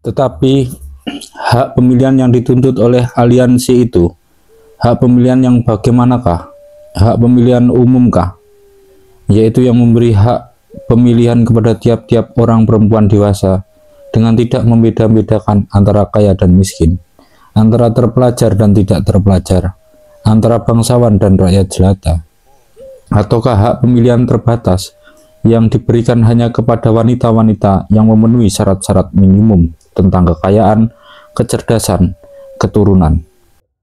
Tetapi hak pemilihan yang dituntut oleh aliansi itu, hak pemilihan yang bagaimanakah? Hak pemilihan umumkah? Yaitu yang memberi hak pemilihan kepada tiap-tiap orang perempuan dewasa dengan tidak membeda-bedakan antara kaya dan miskin, antara terpelajar dan tidak terpelajar, antara bangsawan dan rakyat jelata. Ataukah hak pemilihan terbatas yang diberikan hanya kepada wanita-wanita yang memenuhi syarat-syarat minimum tentang kekayaan, kecerdasan, keturunan.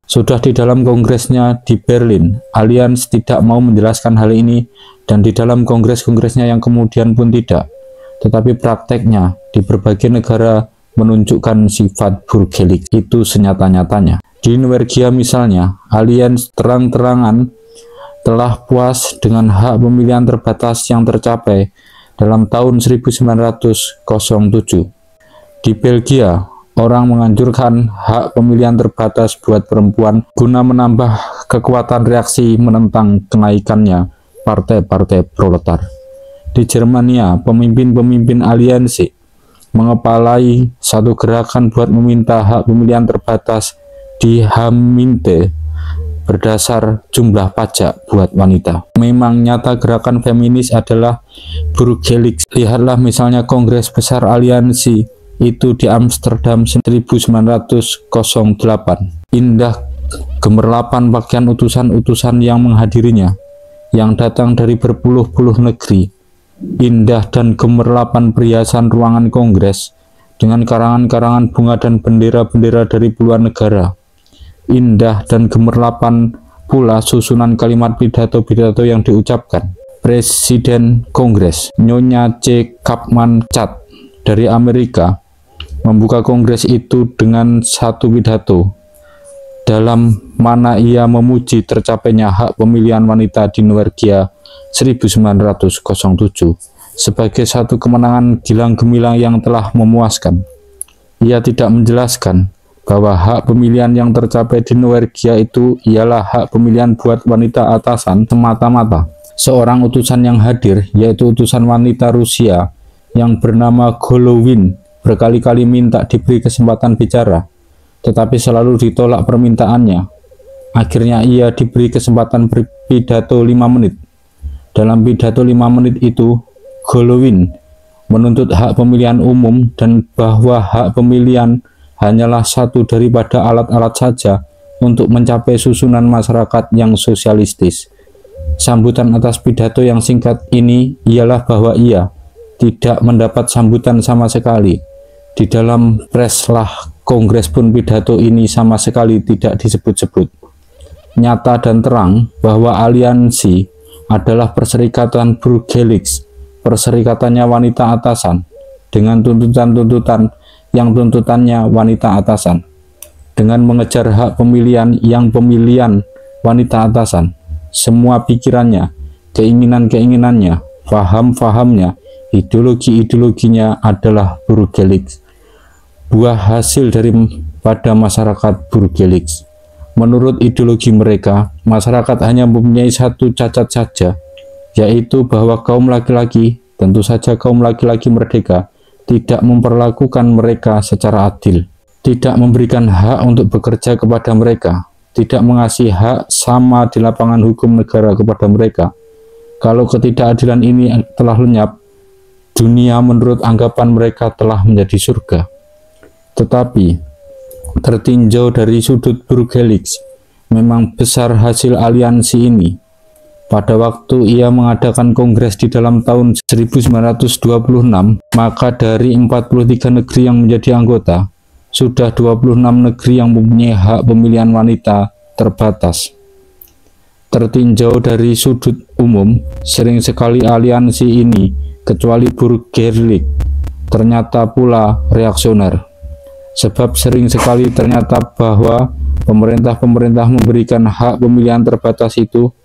Sudah di dalam kongresnya di Berlin, Allianz tidak mau menjelaskan hal ini, dan di dalam kongres-kongresnya yang kemudian pun tidak. Tetapi prakteknya di berbagai negara menunjukkan sifat burgelik itu senyata-nyatanya. Di Norwegia misalnya, Allianz terang-terangan telah puas dengan hak pemilihan terbatas yang tercapai dalam tahun 1907. Di Belgia, orang menganjurkan hak pemilihan terbatas buat perempuan guna menambah kekuatan reaksi menentang kenaikannya partai-partai proletar. Di Jermania, pemimpin-pemimpin aliansi mengepalai satu gerakan buat meminta hak pemilihan terbatas di Haminte berdasar jumlah pajak buat wanita. Memang nyata gerakan feminis adalah burgelik. Lihatlah misalnya Kongres Besar Aliansi itu di Amsterdam 1908. Indah gemerlapan pakaian utusan-utusan yang menghadirinya, yang datang dari berpuluh-puluh negeri. Indah dan gemerlapan perhiasan ruangan kongres dengan karangan-karangan bunga dan bendera-bendera dari puluhan negara. Indah dan gemerlapan pula susunan kalimat pidato-pidato yang diucapkan. Presiden Kongres Nyonya C. Chapman Catt dari Amerika membuka kongres itu dengan satu pidato dalam mana ia memuji tercapainya hak pemilihan wanita di Norwegia 1907 sebagai satu kemenangan gilang gemilang yang telah memuaskan. Ia tidak menjelaskan bahwa hak pemilihan yang tercapai di Norwegia itu ialah hak pemilihan buat wanita atasan semata-mata. Seorang utusan yang hadir, yaitu utusan wanita Rusia yang bernama Golovin, berkali-kali minta diberi kesempatan bicara, tetapi selalu ditolak permintaannya. Akhirnya ia diberi kesempatan berpidato 5 menit. Dalam pidato 5 menit itu, Golovin menuntut hak pemilihan umum dan bahwa hak pemilihan hanyalah satu daripada alat-alat saja untuk mencapai susunan masyarakat yang sosialistis. Sambutan atas pidato yang singkat ini ialah bahwa ia tidak mendapat sambutan sama sekali. Di dalam preslah kongres pun pidato ini sama sekali tidak disebut-sebut. Nyata dan terang bahwa aliansi adalah perserikatan burgelik, perserikatannya wanita atasan, dengan tuntutan-tuntutan yang tuntutannya wanita atasan, dengan mengejar hak pemilihan yang pemilihan wanita atasan. Semua pikirannya, keinginan-keinginannya, faham-fahamnya, ideologi-ideologinya adalah burgelik, buah hasil daripada masyarakat burgelik. Menurut ideologi mereka, masyarakat hanya mempunyai satu cacat saja, yaitu bahwa kaum laki-laki, tentu saja kaum laki-laki merdeka, tidak memperlakukan mereka secara adil, tidak memberikan hak untuk bekerja kepada mereka, tidak mengasih hak sama di lapangan hukum negara kepada mereka. Kalau ketidakadilan ini telah lenyap, dunia menurut anggapan mereka telah menjadi surga. Tetapi tertinjau dari sudut burgelik, memang besar hasil aliansi ini. Pada waktu ia mengadakan kongres di dalam tahun 1926, maka dari 43 negeri yang menjadi anggota, sudah 26 negeri yang mempunyai hak pemilihan wanita terbatas. Tertinjau dari sudut umum, sering sekali aliansi ini, kecuali burgelik, ternyata pula reaksioner. Sebab sering sekali ternyata bahwa pemerintah-pemerintah memberikan hak pemilihan terbatas itu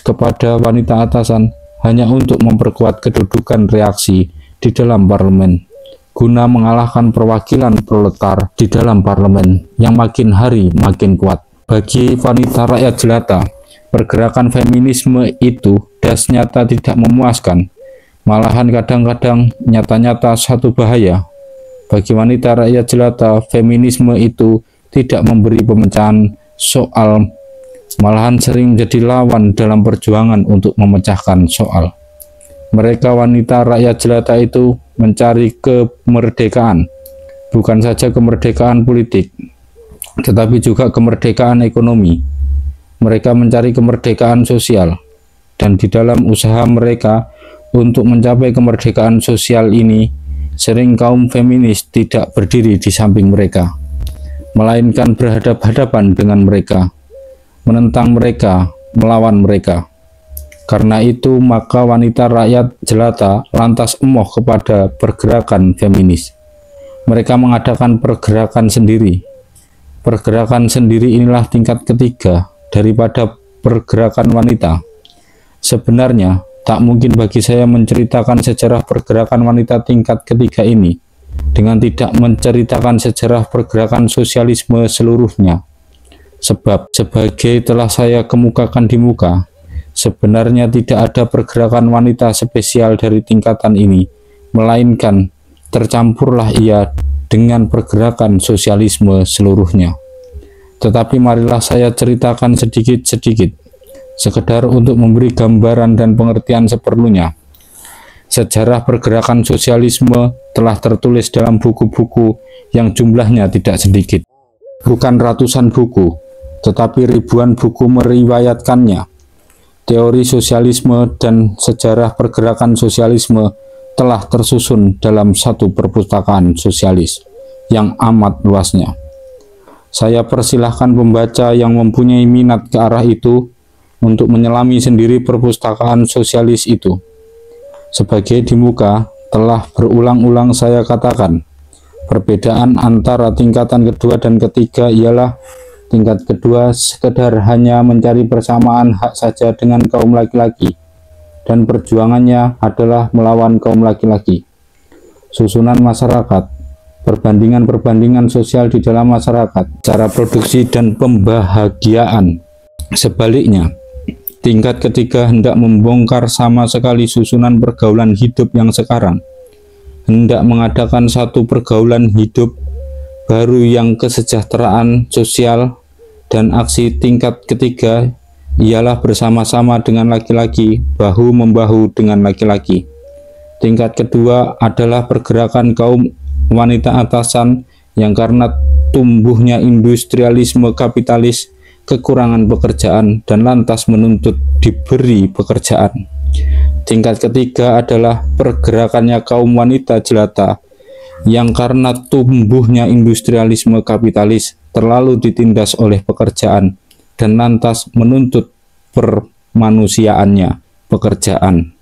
kepada wanita atasan hanya untuk memperkuat kedudukan reaksi di dalam parlemen, guna mengalahkan perwakilan proletar di dalam parlemen yang makin hari makin kuat. Bagi wanita rakyat jelata, pergerakan feminisme itu nyata tidak memuaskan, malahan kadang-kadang nyata-nyata satu bahaya. Bagi wanita rakyat jelata, feminisme itu tidak memberi pemecahan soal, malahan sering menjadi lawan dalam perjuangan untuk memecahkan soal. Mereka wanita rakyat jelata itu mencari kemerdekaan, bukan saja kemerdekaan politik, tetapi juga kemerdekaan ekonomi. Mereka mencari kemerdekaan sosial, dan di dalam usaha mereka untuk mencapai kemerdekaan sosial ini, sering kaum feminis tidak berdiri di samping mereka, melainkan berhadapan-hadapan dengan mereka, menentang mereka, melawan mereka. Karena itu, maka wanita rakyat jelata lantas emoh kepada pergerakan feminis. Mereka mengadakan pergerakan sendiri. Pergerakan sendiri inilah tingkat ketiga daripada pergerakan wanita. Sebenarnya, tak mungkin bagi saya menceritakan sejarah pergerakan wanita tingkat ketiga ini dengan tidak menceritakan sejarah pergerakan sosialisme seluruhnya. Sebab, sebagai telah saya kemukakan di muka, sebenarnya tidak ada pergerakan wanita spesial dari tingkatan ini, melainkan tercampurlah ia dengan pergerakan sosialisme seluruhnya. Tetapi marilah saya ceritakan sedikit-sedikit, sekedar untuk memberi gambaran dan pengertian seperlunya. Sejarah pergerakan sosialisme telah tertulis dalam buku-buku yang jumlahnya tidak sedikit. Bukan ratusan buku, tetapi ribuan buku meriwayatkannya. Teori sosialisme dan sejarah pergerakan sosialisme telah tersusun dalam satu perpustakaan sosialis yang amat luasnya. Saya persilahkan pembaca yang mempunyai minat ke arah itu untuk menyelami sendiri perpustakaan sosialis itu. Sebagai di muka, telah berulang-ulang saya katakan, perbedaan antara tingkatan kedua dan ketiga ialah tingkat kedua sekedar hanya mencari persamaan hak saja dengan kaum laki-laki, dan perjuangannya adalah melawan kaum laki-laki. Susunan masyarakat, perbandingan-perbandingan sosial di dalam masyarakat, cara produksi dan pembahagiaan. Sebaliknya, tingkat ketiga hendak membongkar sama sekali susunan pergaulan hidup yang sekarang, hendak mengadakan satu pergaulan hidup baru yang kesejahteraan sosial, dan aksi tingkat ketiga ialah bersama-sama dengan laki-laki, bahu-membahu dengan laki-laki. Tingkat kedua adalah pergerakan kaum wanita atasan yang karena tumbuhnya industrialisme kapitalis, kekurangan pekerjaan, dan lantas menuntut diberi pekerjaan. Tingkat ketiga adalah pergerakannya kaum wanita jelata yang karena tumbuhnya industrialisme kapitalis terlalu ditindas oleh pekerjaan dan lantas menuntut permanusiaannya pekerjaan.